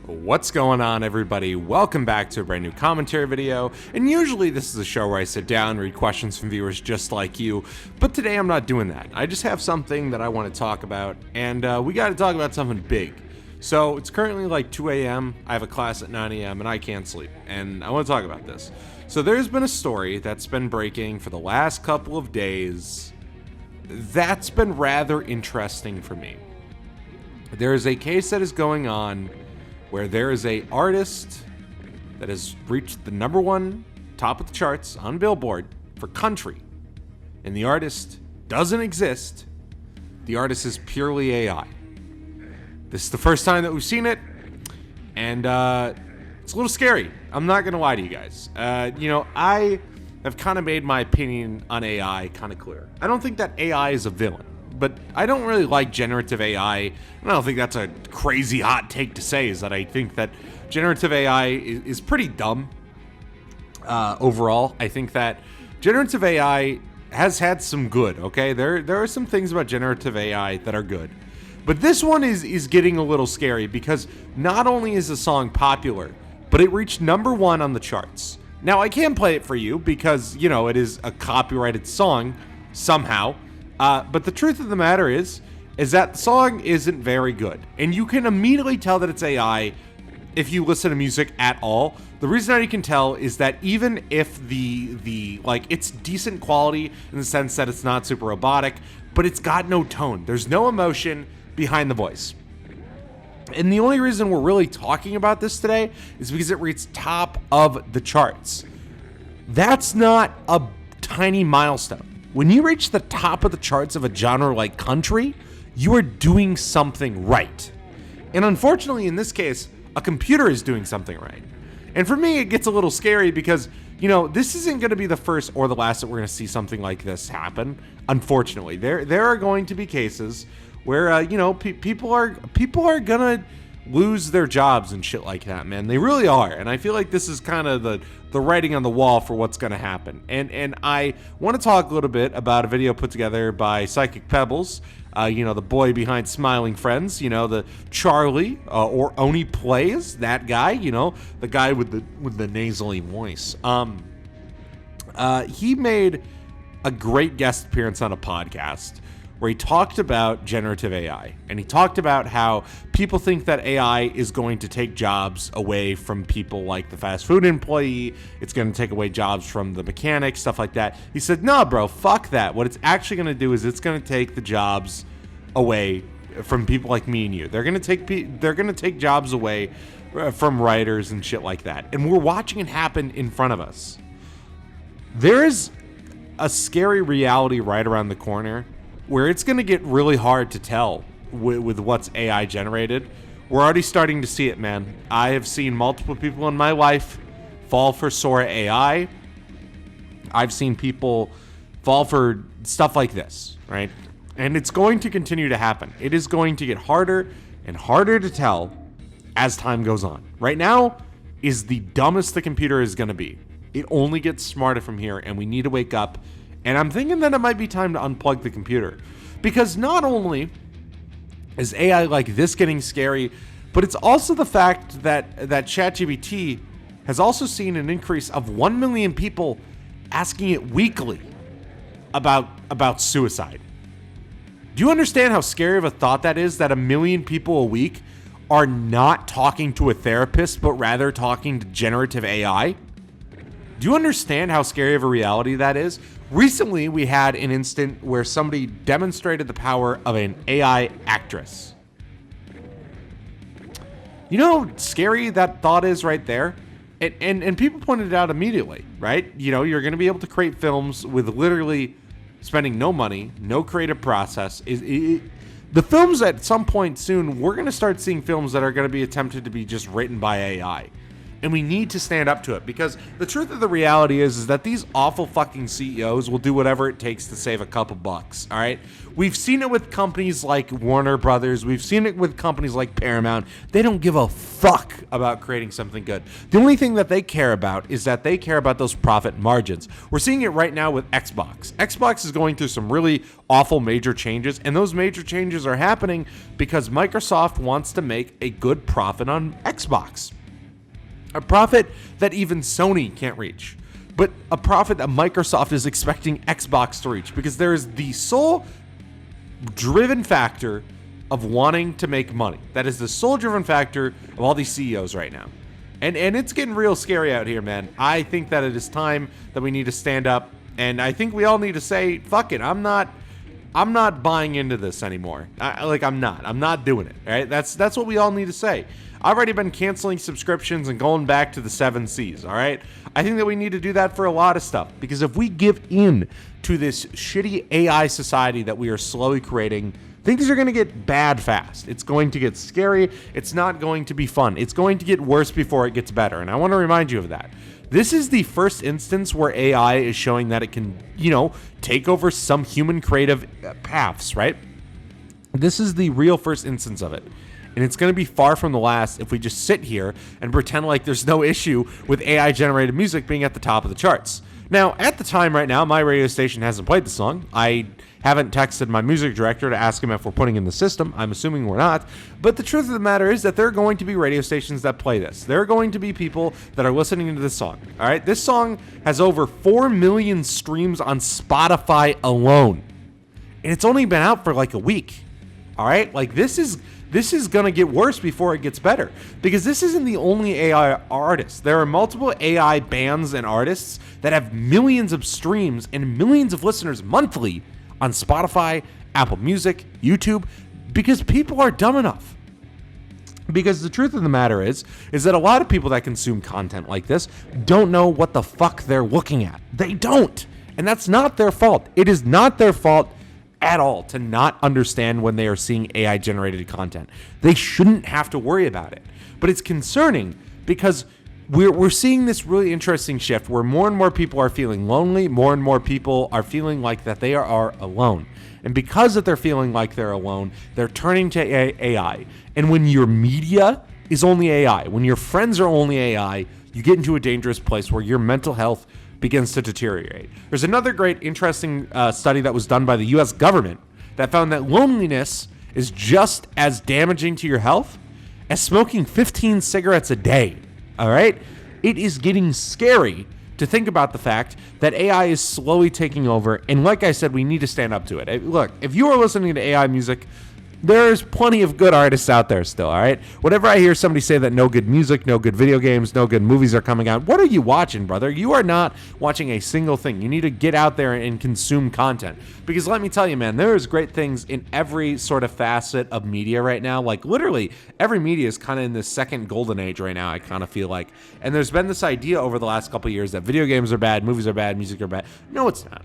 What's going on, everybody? Welcome back to a brand new commentary video. And usually this is a show where I sit down, read questions from viewers just like you, but today I'm not doing that. I just have something that I want to talk about, and we got to talk about something big. So it's currently like 2 a.m. I have a class at 9 a.m. and I can't sleep, and I want to talk about this. So there's been a story that's been breaking for the last couple of days that's been rather interesting for me. There is a case that is going on where there is a artist that has reached the #1 top of the charts on Billboard for country, and the artist doesn't exist. The artist is purely AI. This is the first time that we've seen it, and it's a little scary. I'm not gonna lie to you guys. I have kind of made my opinion on AI kind of clear. I don't think that AI is a villain, but I don't really like generative AI. And I don't think that's a crazy hot take to say, is that I think that generative AI is pretty dumb overall. I think that generative AI has had some good, okay? There are some things about generative AI that are good. But this one is getting a little scary because not only is the song popular, but it reached #1 on the charts. Now, I can't play it for you because, it is a copyrighted song somehow. But the truth of the matter is that the song isn't very good. And you can immediately tell that it's AI if you listen to music at all. The reason that you can tell is that even if it's decent quality in the sense that it's not super robotic, but it's got no tone. There's no emotion behind the voice. And the only reason we're really talking about this today is because it reached top of the charts. That's not a tiny milestone. When you reach the top of the charts of a genre like country, you are doing something right. And unfortunately, in this case, a computer is doing something right. And for me, it gets a little scary because, this isn't going to be the first or the last that we're going to see something like this happen. Unfortunately, there are going to be cases where, people are going to lose their jobs and shit like that, man. They really are. And I feel like this is kind of the writing on the wall for what's going to happen. And I want to talk a little bit about a video put together by Psychic Pebbles, the boy behind Smiling Friends, the Charlie, or Oni Plays, that guy, the guy with the nasally voice. He made a great guest appearance on a podcast where he talked about generative AI, and he talked about how people think that AI is going to take jobs away from people like the fast food employee. It's going to take away jobs from the mechanic, stuff like that. He said, no, bro, fuck that. What it's actually going to do is it's going to take the jobs away from people like me and you. They're going to take jobs away from writers and shit like that. And we're watching it happen in front of us. There is a scary reality right around the corner where it's going to get really hard to tell with what's AI generated. We're already starting to see it, man. I have seen multiple people in my life fall for Sora AI. I've seen people fall for stuff like this, right? And it's going to continue to happen. It is going to get harder and harder to tell as time goes on. Right now is the dumbest the computer is going to be. It only gets smarter from here, and we need to wake up. And I'm thinking that it might be time to unplug the computer, because not only is AI like this getting scary, but it's also the fact that ChatGPT has also seen an increase of 1 million people asking it weekly about suicide. Do you understand how scary of a thought that is, that 1 million people a week are not talking to a therapist, but rather talking to generative AI? Do you understand how scary of a reality that is? Recently, we had an instant where somebody demonstrated the power of an AI actress. You know how scary that thought is right there? And people pointed it out immediately, right? You're going to be able to create films with literally spending no money, no creative process. The films at some point soon, we're going to start seeing films that are going to be attempted to be just written by AI. and we need to stand up to it, because the truth of the reality is that these awful fucking CEOs will do whatever it takes to save a couple bucks, all right? We've seen it with companies like Warner Brothers. We've seen it with companies like Paramount. They don't give a fuck about creating something good. The only thing that they care about is that they care about those profit margins. We're seeing it right now with Xbox. Xbox is going through some really awful major changes, and those major changes are happening because Microsoft wants to make a good profit on Xbox. A profit that even Sony can't reach, but a profit that Microsoft is expecting Xbox to reach, because there is the sole driven factor of wanting to make money. That is the sole driven factor of all these CEOs right now. And it's getting real scary out here, man. I think that it is time that we need to stand up, and I think we all need to say, fuck it, I'm not buying into this anymore. I'm not doing it, all right? That's what we all need to say. I've already been canceling subscriptions and going back to the 7 C's, all right? I think that we need to do that for a lot of stuff, because if we give in to this shitty AI society that we are slowly creating, things are going to get bad fast. It's going to get scary. It's not going to be fun. It's going to get worse before it gets better, and I want to remind you of that. This is the first instance where AI is showing that it can, take over some human creative paths, right? This is the real first instance of it. And it's going to be far from the last if we just sit here and pretend like there's no issue with AI-generated music being at the top of the charts. Now, at the time right now, my radio station hasn't played the song. I haven't texted my music director to ask him if we're putting in the system. I'm assuming we're not. But the truth of the matter is that there are going to be radio stations that play this. There are going to be people that are listening to this song. All right? This song has over 4 million streams on Spotify alone. And it's only been out for like a week. All right? This is going to get worse before it gets better, because this isn't the only AI artist. There are multiple AI bands and artists that have millions of streams and millions of listeners monthly on Spotify, Apple Music, YouTube, because people are dumb enough. Because the truth of the matter is that a lot of people that consume content like this don't know what the fuck they're looking at. They don't. And that's not their fault. It is not their fault at all to not understand when they are seeing AI generated content. They shouldn't have to worry about it. But it's concerning because we're seeing this really interesting shift where more and more people are feeling lonely, more and more people are feeling like that they are alone. And because that they're feeling like they're alone, they're turning to AI. And when your media is only AI, when your friends are only AI, you get into a dangerous place where your mental health begins to deteriorate. There's another great, interesting study that was done by the U.S. government that found that loneliness is just as damaging to your health as smoking 15 cigarettes a day. All right? It is getting scary to think about the fact that AI is slowly taking over, and like I said, we need to stand up to it. Look, if you are listening to AI music, there's plenty of good artists out there still, all right? Whenever I hear somebody say that no good music, no good video games, no good movies are coming out, what are you watching, brother? You are not watching a single thing. You need to get out there and consume content. Because let me tell you, man, there is great things in every sort of facet of media right now. Like, literally, every media is kind of in this second golden age right now, I kind of feel like. And there's been this idea over the last couple of years that video games are bad, movies are bad, music are bad. No, it's not.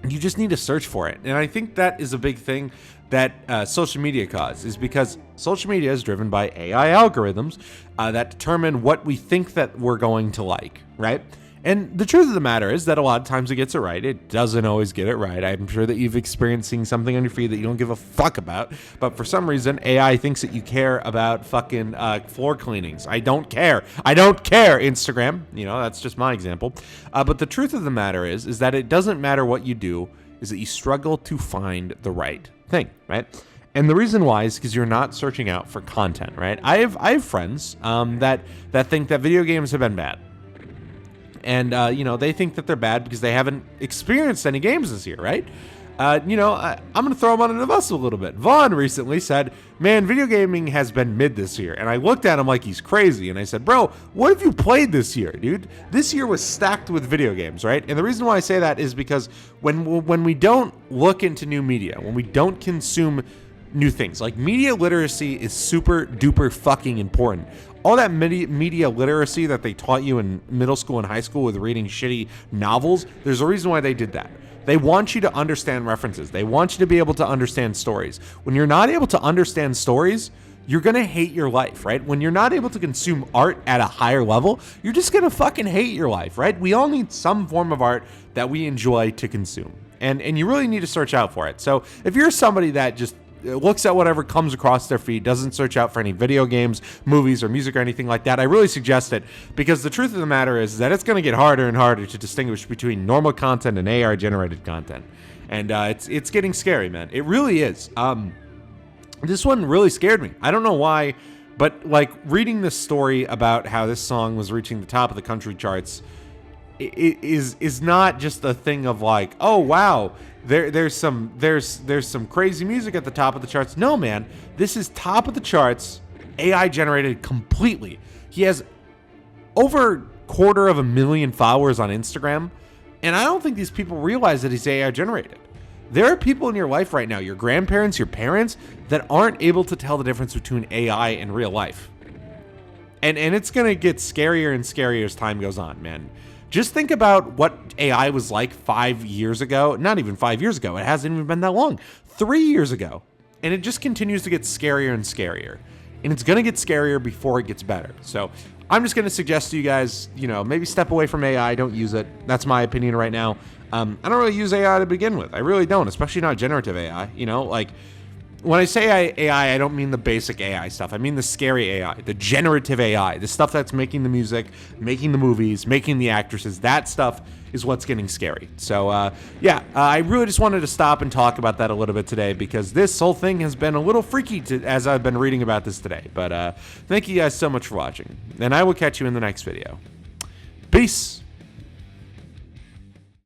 You just need to search for it. And I think that is a big thing that social media caused, is because social media is driven by AI algorithms that determine what we think that we're going to like, right? And the truth of the matter is that a lot of times it gets it right. It doesn't always get it right. I'm sure that you've experienced seeing something on your feed that you don't give a fuck about, but for some reason, AI thinks that you care about fucking floor cleanings. I don't care. I don't care, Instagram. That's just my example. But the truth of the matter is that it doesn't matter what you do, is that you struggle to find the right thing, right? And the reason why is because you're not searching out for content, right? I have friends that think that video games have been bad. And, they think that they're bad because they haven't experienced any games this year, right? I'm going to throw him under the bus a little bit. Vaughn recently said, man, video gaming has been mid this year. And I looked at him like he's crazy. And I said, bro, what have you played this year, dude? This year was stacked with video games, right? And the reason why I say that is because when we don't look into new media, when we don't consume new things, like media literacy is super duper fucking important. All that media literacy that they taught you in middle school and high school with reading shitty novels, there's a reason why they did that. They want you to understand references. They want you to be able to understand stories. When you're not able to understand stories, you're going to hate your life, right? When you're not able to consume art at a higher level, you're just going to fucking hate your life, right? We all need some form of art that we enjoy to consume. And you really need to search out for it. So if you're somebody that just looks at whatever comes across their feed, doesn't search out for any video games, movies, or music or anything like that, I really suggest it, because the truth of the matter is that it's going to get harder and harder to distinguish between normal content and AI-generated content. And it's getting scary, man. It really is. This one really scared me. I don't know why, but like reading this story about how this song was reaching the top of the country charts is not just a thing of like, oh wow, there's some crazy music at the top of the charts. No, man, this is top of the charts, AI generated completely. He has over 250,000 followers on Instagram, and I don't think these people realize that he's AI generated. There are people in your life right now, your grandparents, your parents, that aren't able to tell the difference between AI and real life. And it's going to get scarier and scarier as time goes on, man. Just think about what AI was like 5 years ago. Not even 5 years ago. It hasn't even been that long. 3 years ago. And it just continues to get scarier and scarier. And it's going to get scarier before it gets better. So I'm just going to suggest to you guys, maybe step away from AI. Don't use it. That's my opinion right now. I don't really use AI to begin with. I really don't, especially not generative AI. Like when I say AI, I don't mean the basic AI stuff. I mean the scary AI, the generative AI, the stuff that's making the music, making the movies, making the actresses. That stuff is what's getting scary. So I really just wanted to stop and talk about that a little bit today, because this whole thing has been a little freaky as I've been reading about this today. But thank you guys so much for watching, and I will catch you in the next video. Peace.